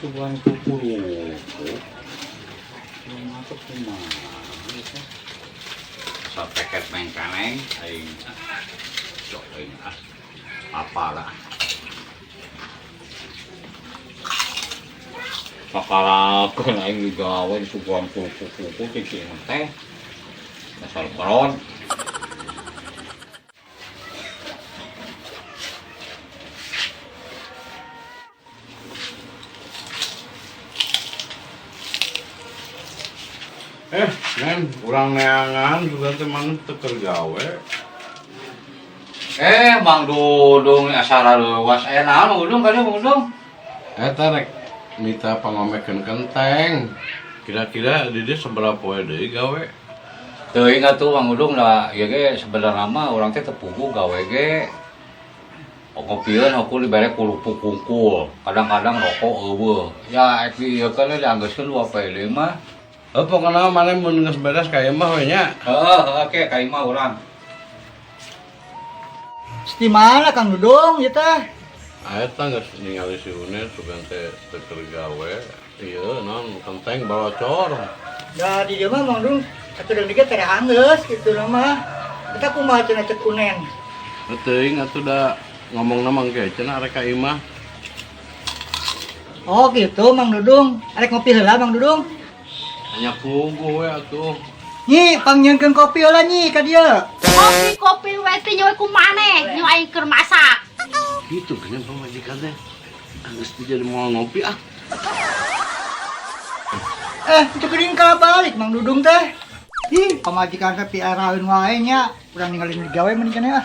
subuhan kuku masuk kumaha sa paket main kaneng aing sok aing apalah pakalakeun aing digawe subuhan kuku cicing teh dasar peron. Nen, kurang neangan juga teman teker gawe. Mang Dudung asal leuwas naon Mang Dudung kan Mang Dudung? Rek minta pangomekeun kenteng. Kira-kira di dieu seberapa poe deui gawe? Teuing atuh Mang Dudung lah ieu ge sebenarnya mah urang teh teu pugu gawe ge. Ngopieun hukul dibere kulupuk kungkul. Kadang-kadang rokok eueuh. Ya ieu kan dianggeuskeun 2 pele mah. Pokoknya mana mun geus beres ka ieu mah we nya. Oke ka imah urang. Di mana Kang Dudung ieu teh? Eta geus ningali si Unet sugan teh teker gawe. Ieu naon kenteng balocor. Da di dieu mah Mang Dudung atuh dikit teh anggeus kitu mah. Eta kumaha cenah cek kunen. Teuing atuh da ngomongna mangke cenah arek ka imah. Oh gitu Mang Dudung. Arek ngopi heula Mang Dudung. Hanya pugu we atuh. Nyi, panggieunkeun kopi heula nyi ka dieu. Kopi we teh nyoe kumaneh, nyoe aing keur masak. Gitu kan pamajikan teh. Geus jadi moal ngopi ah. Itu geuning kala balik Mang Dudung teh. Ih, pamajikan teh piaraeun wae nya. Urang ninggalin digawe mending keneh ah.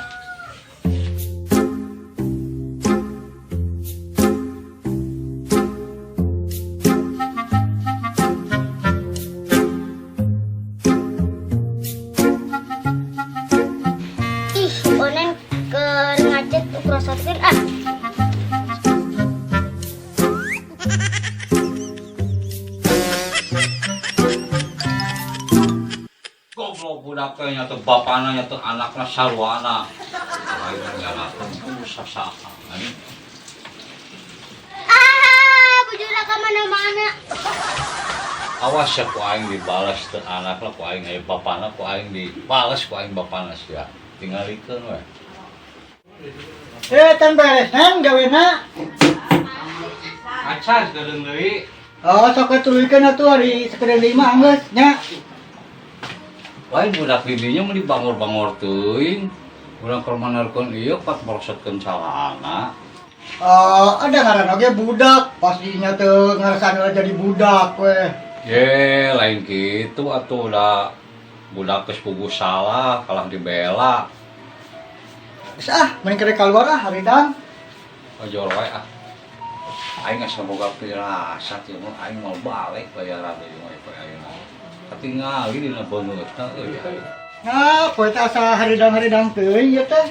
Goblok budak teh nya teu bapana nya teu anakna sarwana. Aing nyalakeun sasaha. Bujurna ka mana-mana. Awas ya ku aing dibalas teu anakna ku aing aya bapana ku aing dibalas ku aing bapana sia. Tingalikeun we. Tan beresan gawena. Acan geudeung deui. Oh, sok tuluykeun atuh ari sakedeung deui mah anggeus nya. Wae budak didinya mah dibangor-bangor teuing. Urang keur manerkeun ieu pat merosotkeun calana. Ada ngaran oge budak, pastinya teu ngarasana jadi budak we. Ye, lain kitu atuh da budak geus puguh salah, kalah dibela. Geus mending keur kaluar haridang. Ojol wae aing asa boga pirasat ieu mah aing mau balik bayaran deui mah poe ayeuna. Katingali dina beungeutna euy. Nah, poe teh asa haridang-haridang teuing ieu teh.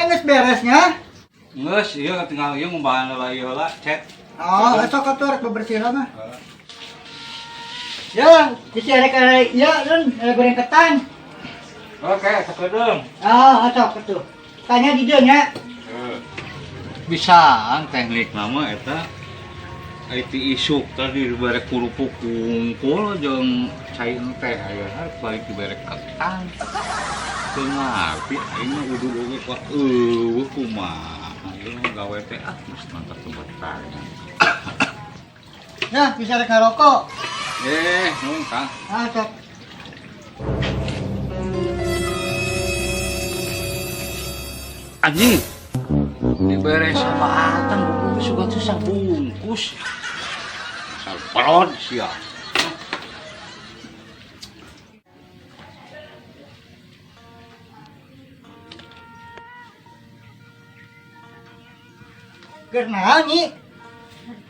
Geus beresnya? Geus, ieu tinggal ieu ngumbahan heula ieu heula, cet. Oh, esok atuh rek bebersihna mah. Ya, bisi arek ieu Lun, goreng ketan. Oke, sakedeung. Esok atuh. Tanya di dieu nya. Bisaan teknik nama eta IT isuk tadi dibere kurupuk kungkul jeung cai teh ayeuna balik dibere ketan. Teu ngarti aing mah udah oge kok kumaha ieu gawe teh geus mantap tebetan. Ya, bisa rek ngarokok. Nuhun Kang. Esok. Anjing. Dibere sabaatan buku suka teh sabungkus. Salperon sia. Keur naon nyi?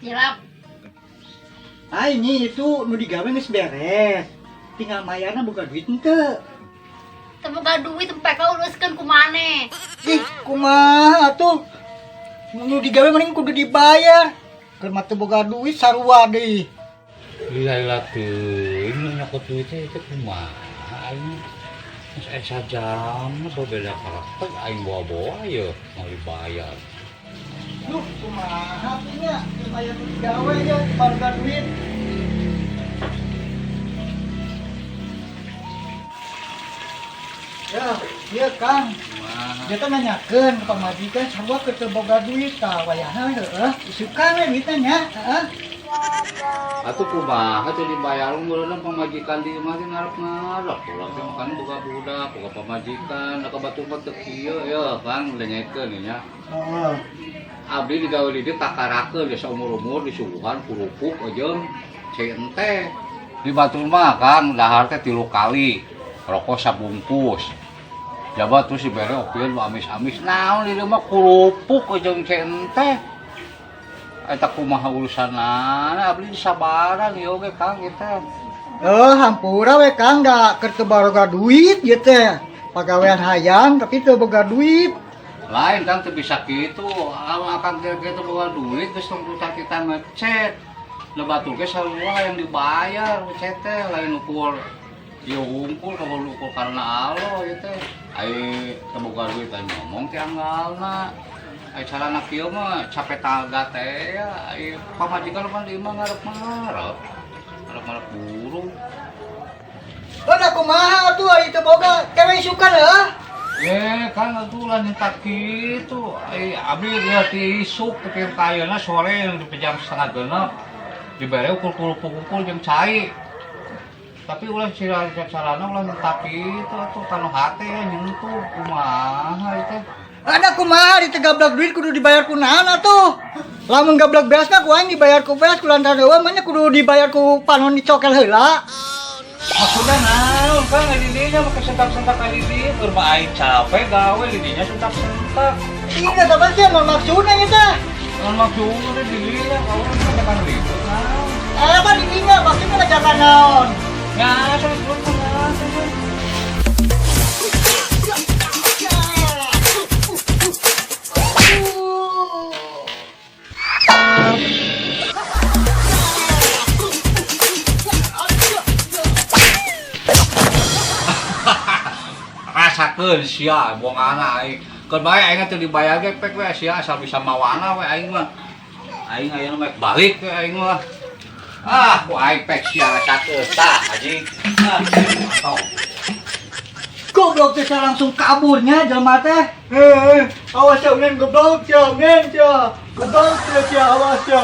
Tilap. Nyi itu nu digawe geus beres. Tinggal mayarna boga duit henteu. Teu boga duit empe ka uruskeun kumaneh. Ih, kumaha atuh? Nu digawe mending kudu dibayar. Keur mah teu boga duit sarua deui. Lila teuing nya nyokot duit teh kumaha aing esa jam berbeda karakter aing bawa-bawa ya mau dibayar. Duh, kumaha punya bayar gawe ya baru duit. Ya, iya Kang. Dia kan nanyakeun ke pamajikan sarua keur teu boga duit ka wayahna heueuh. Isukan we duitna nya, heeh. Atuh kumaha teh dibayar meureun pamajikan di imah teh ngarep-ngarep ulah teh makan boga budak, boga pamajikan, da ka batu mah teu kieu ya Kang lenyekeun nya. Heeh. Abdi digawe di dieu takarakeun geus umur-umur disuguhan kurupuk jeung cai ente. Di batu mah Kang dahar teh 3 kali. Rokok sabungkus. Jabat terus dibere opieun nu amis-amis. Naon ieu mah kurupuk jeung cai ente. Eta kumaha urusanna abdi disabaran ieu ge Kang kita. Hampura we Kang da keur teu boga duit ieu teh. Pagawean hayang tapi teu boga duit. Lain Kang teu bisa kitu. Akang teh teu boga duit geus tong kita ngecet. Da batur ge sarua yang dibayar ngecet teh lain ukur ieu hungkul kalau ukur karena Allah ieu teh. Ai teu boga duit aing ngomong ti anggalna. Ai carana kieu mah capek taga teh ya. Ai pamajikan mah di imah ngarep-ngarep. Ngarep-ngarep buru. Da kumaha atuh ari teu boga kewe isukan heuh. Kan atuh ulah nyentak kitu. Ai abdi lihat ti isuk teh kayeuna sore yang di jam 8:30 dibere ukur jeung cai. Tapi ulah carana ulah nyentak kitu atuh kanu hate nyentuh kumaha ieu teh. Ada kumaha di gablak duit kudu dibayar ku naon atuh. Lamun gablak beas mah ku aing dibayar ku beas ku lantaran eueuh mah nya kudu dibayar ku panon dicokel heula. Maksudnya naon Kang di dinya make sentak-sentak ka di dieu keur mah aing capek gawe di dinya sentak-sentak. Iya tapi sih mau maksudnya nya teh. Mun maksudna di dinya kawan kan ribut naon. Apa di dinya maksudnya ngajakan naon? Ya sok turun naon. Rasakeun sia buangana aing. Keur bae aing teh dibayar ge pek we sia asal bisa mawana we aing mah. Aing ayeuna mah balik we aing mah. Ku aing pek sia rasakeun tah anjing. Mantap. Goblok teh langsung kaburnya jelema teh. Awas ya unen goblok ya, unen ya. Goblok teh awas ya.